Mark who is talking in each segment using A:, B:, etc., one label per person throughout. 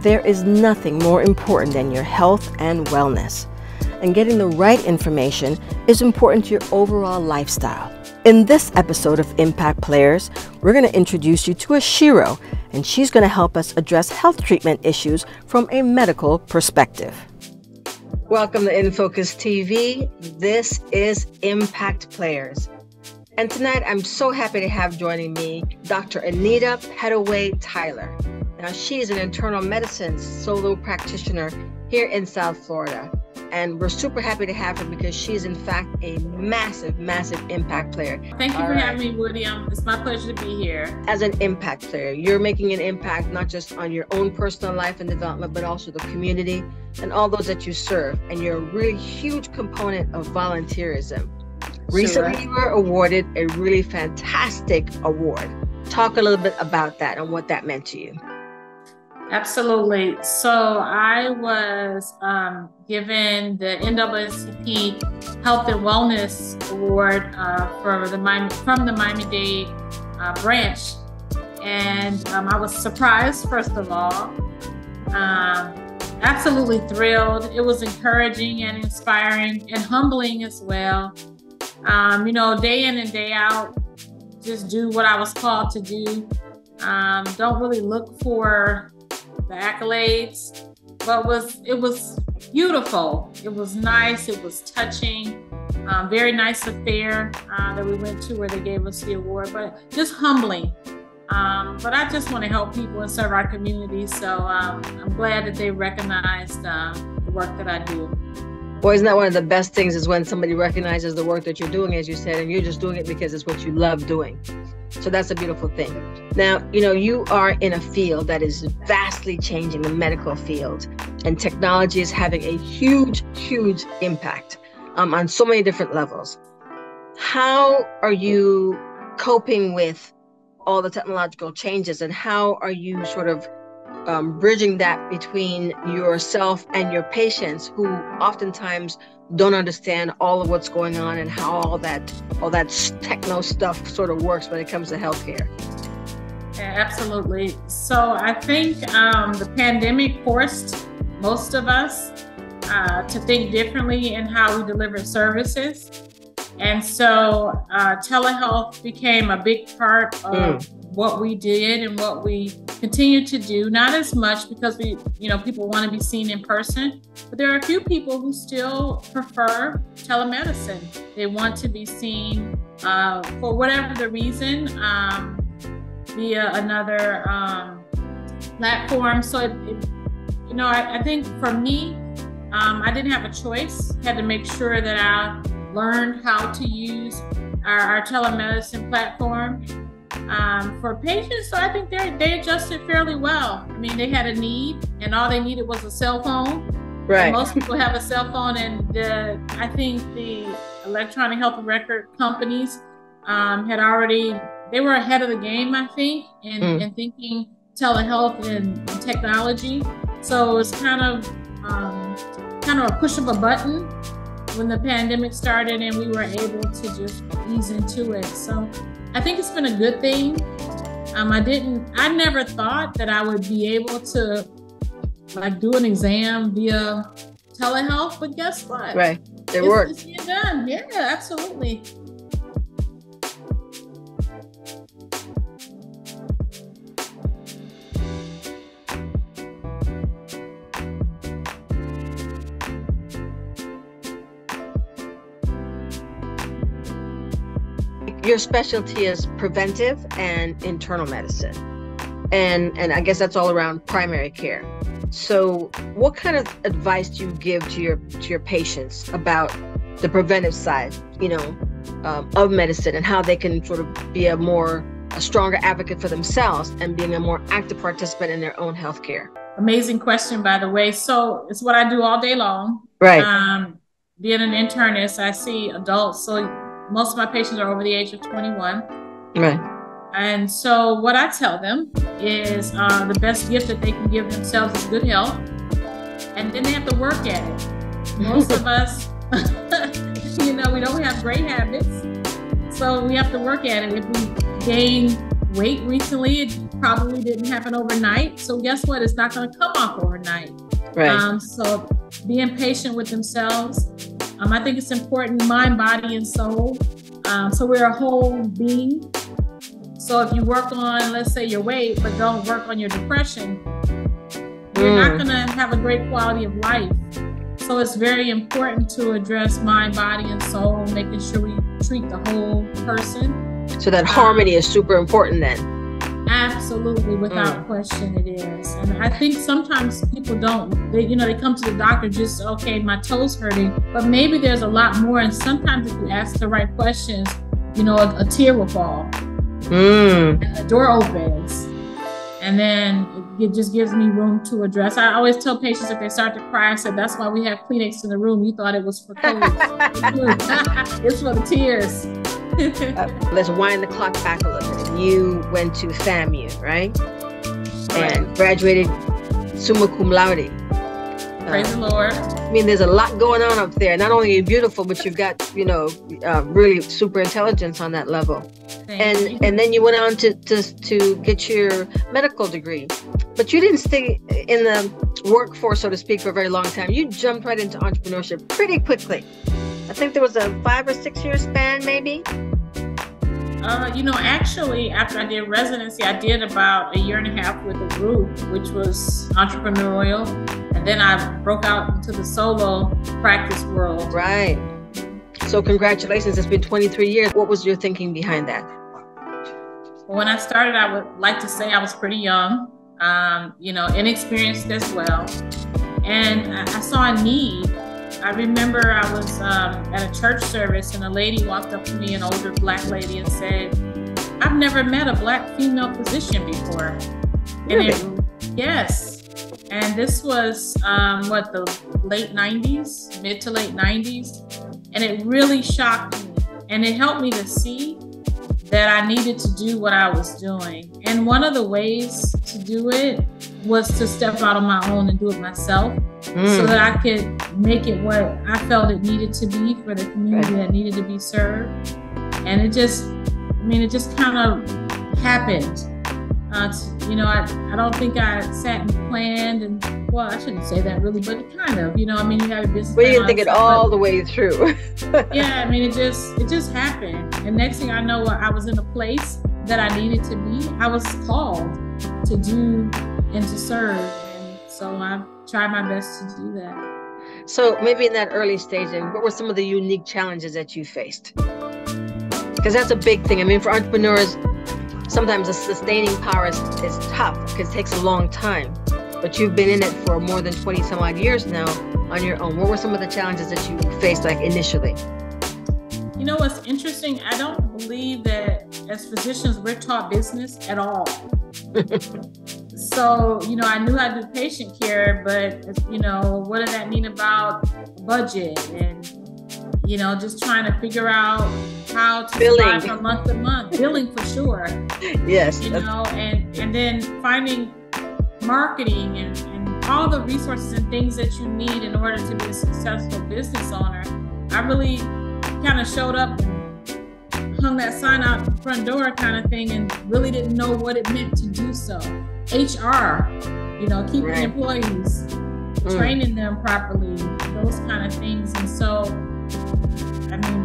A: There is nothing more important than your health and wellness. And getting the right information is important to your overall lifestyle. In this episode of Impact Players, we're going to introduce you to a Shiro, and she's going to help us address health treatment issues from a medical perspective. Welcome to In Focus TV. This is Impact Players. And tonight I'm so happy to have joining me Dr. Anita Pettaway-Tyler. Now, she is an internal medicine solo practitioner here in South Florida. And we're super happy to have her because she is, in fact, a massive, massive impact player.
B: Thank you for having me, Woody. It's my pleasure to be here.
A: As an impact player, you're making an impact not just on your own personal life and development, but also the community and all those that you serve. And you're a really huge component of volunteerism. Recently, you were awarded a really fantastic award. Talk a little bit about that and what that meant to you.
B: Absolutely. So I was given the NAACP Health and Wellness Award from the Miami-Dade branch. And I was surprised, first of all. Absolutely thrilled. It was encouraging and inspiring and humbling as well. Day in and day out, just do what I was called to do. Don't really look for the accolades, but it was beautiful. It was nice. It was touching. Very nice affair that we went to where they gave us the award, but just humbling. But I just want to help people and serve our community. So I'm glad that they recognized the work that I do.
A: Well, isn't that one of the best things is when somebody recognizes the work that you're doing, as you said, and you're just doing it because it's what you love doing. So that's a beautiful thing. Now, you are in a field that is vastly changing, the medical field, and technology is having a huge, huge impact on so many different levels. How are you coping with all the technological changes, and how are you sort of bridging that between yourself and your patients who oftentimes don't understand all of what's going on and how all that techno stuff sort of works when it comes to healthcare?
B: Yeah, absolutely. So I think the pandemic forced most of us to think differently in how we deliver services. And so telehealth became a big part of what we did and what we continue to do. Not as much because people want to be seen in person, but there are a few people who still prefer telemedicine. They want to be seen for whatever the reason via another platform. So I think for me, I didn't have a choice. Had to make sure that I learned how to use our telemedicine platform. For patients, so I think they adjusted fairly well. I mean, they had a need, and all they needed was a cell phone. Right. And most people have a cell phone, and I think the electronic health record companies they were ahead of the game, I think, in thinking telehealth and technology. So it's kind of a push of a button when the pandemic started, and we were able to just ease into it. So I think it's been a good thing. I never thought that I would be able to do an exam via telehealth, but guess what? Right,
A: it worked.
B: It's being done. Yeah, absolutely.
A: Your specialty is preventive and internal medicine. And I guess that's all around primary care. So what kind of advice do you give to your patients about the preventive side, of medicine, and how they can sort of be a stronger advocate for themselves and being a more active participant in their own healthcare?
B: Amazing question, by the way. So it's what I do all day long.
A: Right.
B: Being an internist, I see adults. So most of my patients are over the age of 21.
A: Right.
B: And so what I tell them is the best gift that they can give themselves is good health. And then they have to work at it. Most of us, we don't have great habits. So we have to work at it. If we gain weight recently. It probably didn't happen overnight. So guess what? It's not going to come off overnight.
A: Right.
B: So being patient with themselves. I think it's important, mind, body, and soul. So we're a whole being. So if you work on, let's say, your weight, but don't work on your depression, you're not going to have a great quality of life. So it's very important to address mind, body, and soul, making sure we treat the whole person.
A: So that harmony is super important then.
B: Absolutely, without question it is. And I think sometimes people they come to the doctor just, okay, my toe's hurting, but maybe there's a lot more. And sometimes if you ask the right questions, a tear will fall. And the door opens. And then it just gives me room to address. I always tell patients if they start to cry, I said, that's why we have Kleenex in the room. You thought it was for colds. It's for the tears.
A: Let's wind the clock back a little bit. You went to FAMU, right? And graduated summa cum laude.
B: Praise the Lord.
A: I mean, there's a lot going on up there. Not only are you beautiful, but you've got, really super intelligence on that level. And then you went on to get your medical degree. But you didn't stay in the workforce, so to speak, for a very long time. You jumped right into entrepreneurship pretty quickly. I think there was a 5 or 6 year span, maybe.
B: Actually, after I did residency, I did about 1.5 years with a group, which was entrepreneurial. And then I broke out into the solo practice world.
A: Right. So congratulations. It's been 23 years. What was your thinking behind that?
B: When I started, I would like to say I was pretty young, inexperienced as well. And I saw a need. I remember I was at a church service and a lady walked up to me, an older Black lady, and said, I've never met a Black female physician before.
A: Really?
B: Yes. And this was the late 90s, mid to late 90s. And it really shocked me. And it helped me to see that I needed to do what I was doing. And one of the ways to do it was to step out on my own and do it myself so that I could make it what I felt it needed to be for the community that needed to be served. And it just kind of happened. I don't think I sat and planned and, well, I shouldn't say that really, but it kind of, you have a business.
A: Well, you didn't think it all the way through.
B: Yeah, it just happened. And next thing I know, I was in a place that I needed to be. I was called to do and to serve. And so I tried my best to do that.
A: So maybe in that early stage, then, what were some of the unique challenges that you faced? Because that's a big thing. I mean, for entrepreneurs, sometimes the sustaining power is tough because it takes a long time. But you've been in it for more than 20 some odd years now on your own. What were some of the challenges that you faced, like initially?
B: What's interesting, I don't believe that as physicians, we're taught business at all. So, I knew how to do patient care, but, what did that mean about budget and, just trying to figure out how to survive from month to month, billing for sure.
A: Yes.
B: And then finding marketing and all the resources and things that you need in order to be a successful business owner. I really kind of showed up and hung that sign out the front door kind of thing and really didn't know what it meant to do so. HR, keeping employees, training them properly, those kind of things. And so,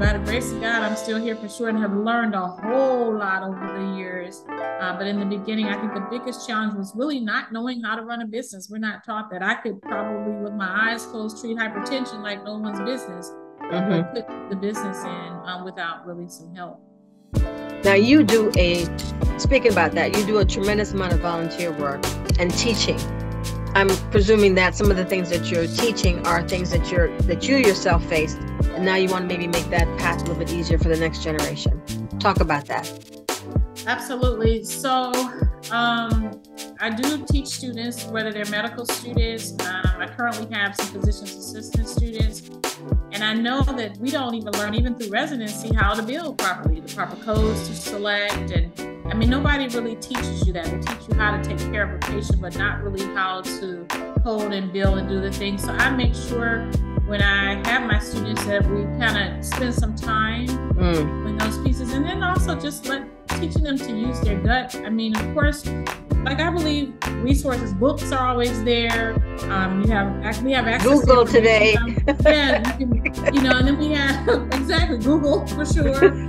B: by the grace of God, I'm still here for sure and have learned a whole lot over the years. But in the beginning, I think the biggest challenge was really not knowing how to run a business. We're not taught that. I could probably, with my eyes closed, treat hypertension like no one's business. But put the business in without really some help.
A: Now speaking about that, you do a tremendous amount of volunteer work and teaching. I'm presuming that some of the things that you're teaching are things that you yourself faced, and now you want to maybe make that path a little bit easier for the next generation. Talk about that.
B: Absolutely. So I do teach students, whether they're medical students. I currently have some physician's assistant students. And I know that we don't even learn, even through residency, how to bill properly, the proper codes to select. And nobody really teaches you that. They teach you how to take care of a patient, but not really how to code and bill and do the things. So I make sure when I have my students that we kind of spend some time with those pieces, and then also just teaching them to use their gut. I mean, of course, like I believe resources, books are always there. We have access
A: Google
B: to
A: today.
B: Yeah, and then we have exactly Google for sure.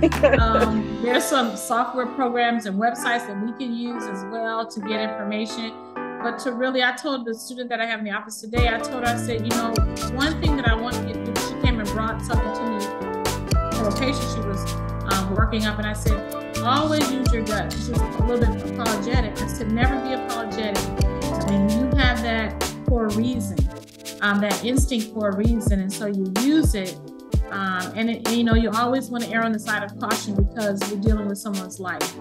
B: There's some software programs and websites that we can use as well to get information. But I told the student that I have in the office today, I said, one thing that I want you to do, she came and brought something to me for a patient she was working up, and I said, always use your gut. She was a little bit apologetic. I said, never be apologetic. I mean, you have that for a reason, that instinct for a reason, and so you use it. You always want to err on the side of caution because you're dealing with someone's life.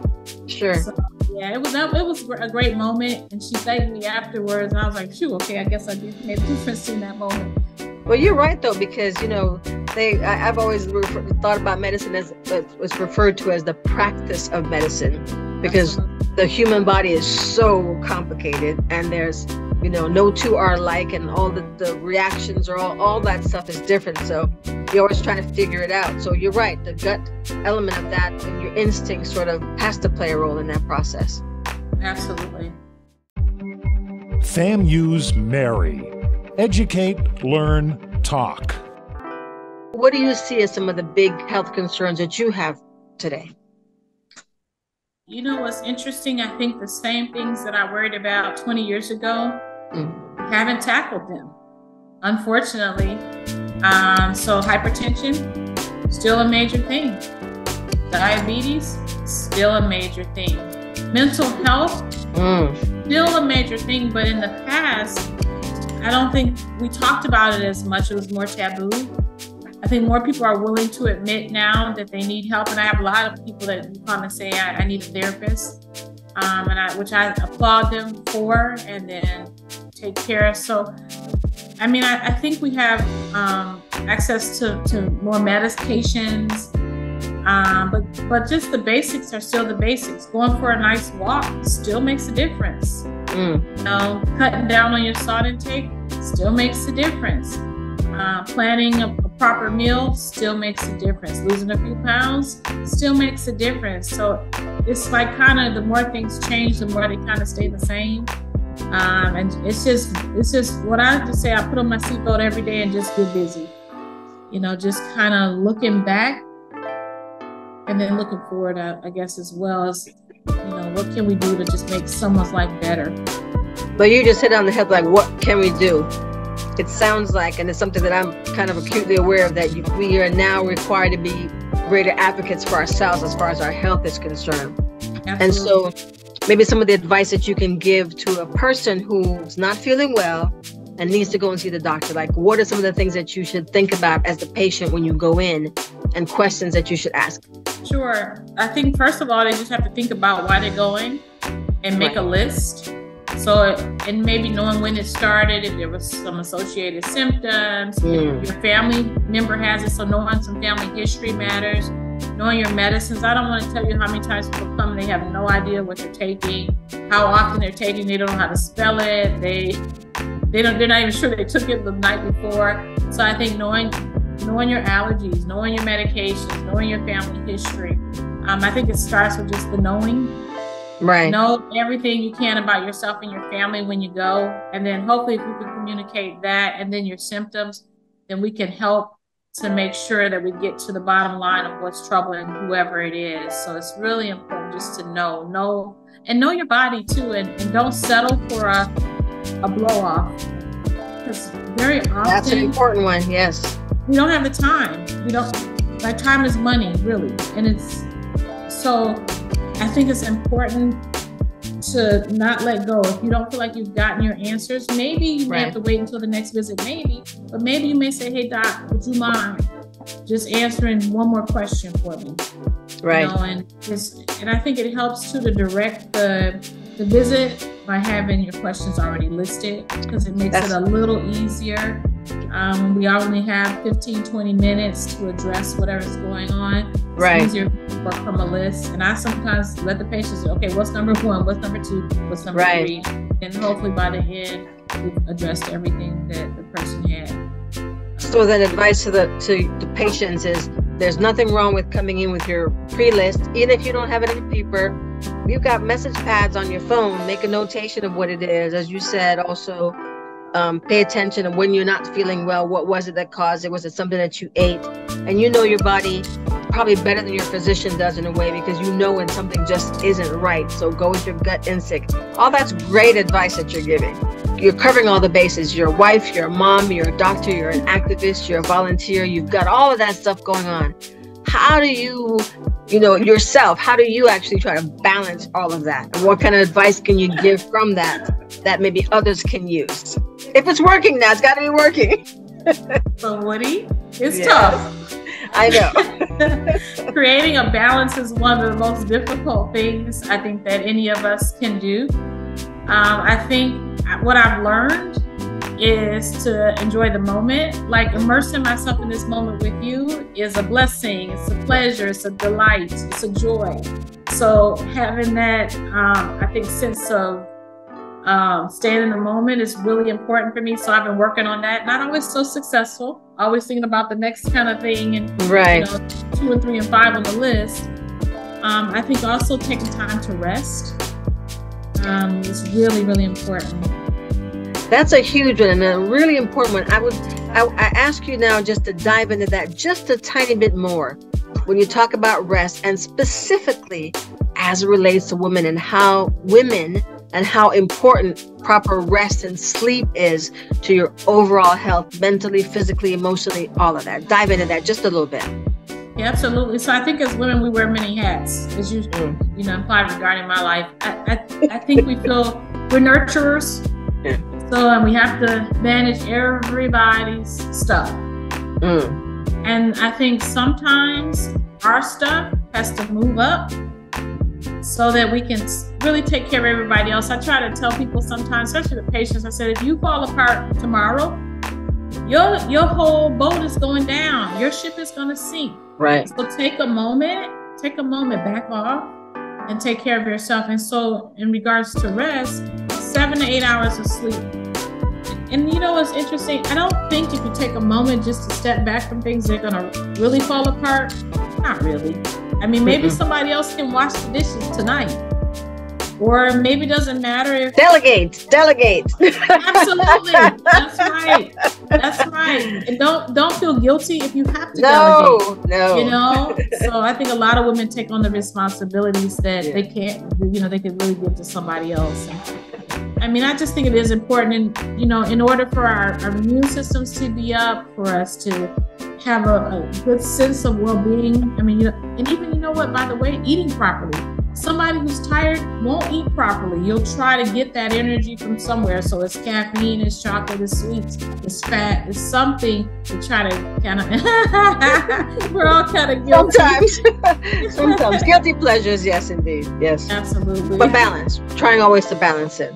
A: Sure.
B: So, yeah, it was a great moment, and she thanked me afterwards, and I was like, phew, okay, I guess I did make a difference in that moment.
A: Well, you're right though, because I've always thought about medicine as was referred to as the practice of medicine, because the human body is so complicated, and there's no two are alike, and all the reactions or all that stuff is different. So you're always trying to figure it out. So you're right, the gut element of that and your instinct sort of has to play a role in that process.
B: Absolutely.
C: FAMU's Mary. Educate, learn, talk.
A: What do you see as some of the big health concerns that you have today?
B: What's interesting? I think the same things that I worried about 20 years ago, haven't tackled them, unfortunately. So hypertension, still a major thing. Diabetes, still a major thing. Mental health, still a major thing. But in the past, I don't think we talked about it as much. It was more taboo. I think more people are willing to admit now that they need help. And I have a lot of people that come and say, I need a therapist, which I applaud them for, and then take care of. So, I mean, I think we have access to more medications, but just the basics are still the basics. Going for a nice walk still makes a difference. Cutting down on your salt intake still makes a difference. Planning a proper meal still makes a difference. Losing a few pounds still makes a difference. So it's like kind of the more things change, the more they kind of stay the same. And it's just what I just say. I put on my seatbelt every day and just get busy. Just kind of looking back and then looking forward, I guess, as well as, what can we do to just make someone's life better?
A: But you just hit on the head, like, what can we do? It sounds like, and it's something that I'm kind of acutely aware of, that we are now required to be greater advocates for ourselves as far as our health is concerned. Absolutely. And so maybe some of the advice that you can give to a person who's not feeling well and needs to go and see the doctor, like what are some of the things that you should think about as the patient when you go in, and questions that you should ask?
B: Sure. I think first of all, they just have to think about why they're going and make a list. So, and maybe knowing when it started, if there was some associated symptoms, if your family member has it. So knowing some family history matters. Knowing your medicines. I don't want to tell you how many times people come and they have no idea what they're taking, how often they're taking. They don't know how to spell it. They're not even sure they took it the night before. So I think knowing your allergies, knowing your medications, knowing your family history. I think it starts with just the knowing.
A: Right.
B: Know everything you can about yourself and your family when you go. And then hopefully if you can communicate that and then your symptoms, then we can help to make sure that we get to the bottom line of what's troubling whoever it is. So it's really important just to know your body too, and don't settle for a blow off. Because very often
A: that's an important one, yes.
B: We don't have the time. Time is money, really. And it's so I think it's important to not let go. If you don't feel like you've gotten your answers, maybe you may have to wait until the next visit, but maybe you may say, hey doc, would you mind just answering one more question for me?
A: Right.
B: And I think it helps too to direct the visit by having your questions already listed, because it makes it a little easier. We only have 15-20 minutes to address whatever's going on.
A: Right.
B: It's easier to work from a list. And I sometimes let the patients say, okay, what's number 1? What's number 2? What's number 3? And hopefully by the end, we've addressed everything that the person had.
A: So then advice to the patients is there's nothing wrong with coming in with your pre-list. Even if you don't have it in paper, you've got message pads on your phone. Make a notation of what it is. As you said, also pay attention to when you're not feeling well. What was it that caused it? Was it something that you ate? And you know your body probably better than your physician does in a way, because you know when something just isn't right. So go with your gut instinct. All that's great advice that you're giving. You're covering all the bases. You're a wife, you're a mom, you're a doctor, you're an activist, you're a volunteer. You've got all of that stuff going on. How do you yourself, how do you actually try to balance all of that? And what kind of advice can you give from that maybe others can use? If it's working now, it's got to be working.
B: So Woody, it's tough.
A: I know.
B: Creating a balance is one of the most difficult things I think that any of us can do. I think what I've learned is to enjoy the moment. Like immersing myself in this moment with you is a blessing. It's a pleasure. It's a delight. It's a joy. So having that, I think, sense of staying in the moment is really important for me. So I've been working on that. Not always so successful. Always thinking about the next kind of thing, and 2 and 3 and 5 on the list. I think also taking time to rest is really, really important.
A: That's a huge one and a really important one. I ask you now just to dive into that just a tiny bit more when you talk about rest, and specifically as it relates to women and how important proper rest and sleep is to your overall health, mentally, physically, emotionally, all of that. Dive into that just a little bit.
B: Yeah, absolutely. So I think as women, we wear many hats, as you implied regarding my life. I think we feel we're nurturers.
A: Yeah.
B: So and we have to manage everybody's stuff. And I think sometimes our stuff has to move up so that we can really take care of everybody else. I try to tell people sometimes, especially the patients, I said, if you fall apart tomorrow, your whole boat is going down. Your ship is going to sink.
A: Right.
B: So take a moment, back off and take care of yourself. And so in regards to rest, 7 to 8 hours of sleep. And it's interesting. I don't think if you take a moment just to step back from things, they're going to really fall apart. Not really. I mean, maybe somebody else can wash the dishes tonight. Or maybe it doesn't matter if... Delegate. Absolutely. That's right. And don't feel guilty if you have to delegate.
A: No.
B: So I think a lot of women take on the responsibilities that they can't, they could really give to somebody else. I mean, I just think it is important, and in order for our immune systems to be up, for us to have a good sense of well-being. I mean, and even, by the way, eating properly. Somebody who's tired won't eat properly. You'll try to get that energy from somewhere. So it's caffeine, it's chocolate, it's sweets, it's fat, it's something to try to kind of, we're all kind of guilty.
A: Sometimes. Guilty pleasures, yes, indeed. Yes.
B: Absolutely.
A: But balance, trying always to balance it.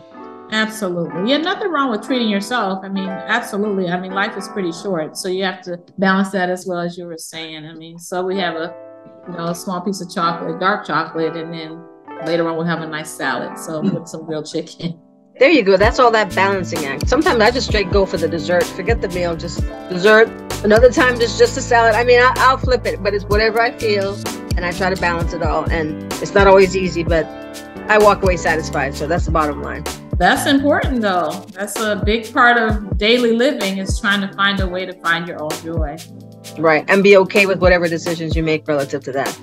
B: Absolutely. Yeah, nothing wrong with treating yourself. I mean, absolutely. I mean, life is pretty short. So you have to balance that as well, as you were saying. I mean, so we have a small piece of chocolate, dark chocolate, and then later on we'll have a nice salad. So with some grilled chicken.
A: There you go. That's all that balancing act. Sometimes I just straight go for the dessert. Forget the meal, just dessert. Another time, just a salad. I mean, I'll flip it, but it's whatever I feel, and I try to balance it all. And it's not always easy, but I walk away satisfied. So that's the bottom line.
B: That's important, though. That's a big part of daily living, is trying to find a way to find your own joy.
A: Right. And be okay with whatever decisions you make relative to that.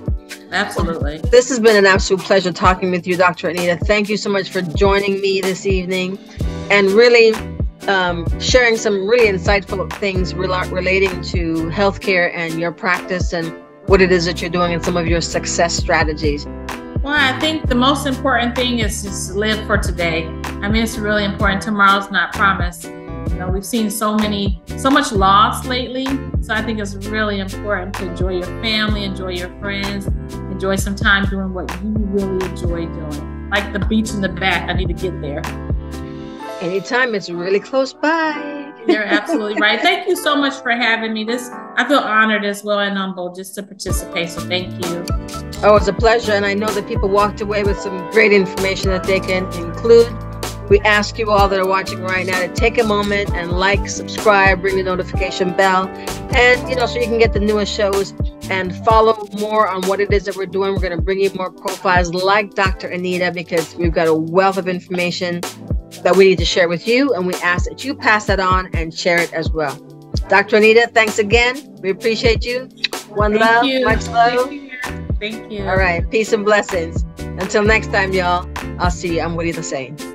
B: Absolutely.
A: This has been an absolute pleasure talking with you, Dr. Anita. Thank you so much for joining me this evening and really sharing some really insightful things relating to healthcare and your practice and what it is that you're doing and some of your success strategies.
B: Well, I think the most important thing is just live for today. I mean, it's really important. Tomorrow's not promised. We've seen so much loss lately. So I think it's really important to enjoy your family, enjoy your friends, enjoy some time doing what you really enjoy doing. Like the beach in the back, I need to get there.
A: Anytime, it's really close by.
B: You're absolutely right. Thank you so much for having me. I feel honored as well and humbled just to participate. So thank you.
A: Oh, it's a pleasure. And I know that people walked away with some great information that they can include We ask you all that are watching right now to take a moment and like, subscribe, ring the notification bell, and so you can get the newest shows and follow more on what it is that we're doing. We're going to bring you more profiles like Dr. Anita, because we've got a wealth of information that we need to share with you, and we ask that you pass that on and share it as well. Dr. Anita, thanks again. We appreciate you. Much love.
B: Thank you.
A: All right. Peace and blessings. Until next time, y'all. I'll see you. I'm Woodie Lesesne.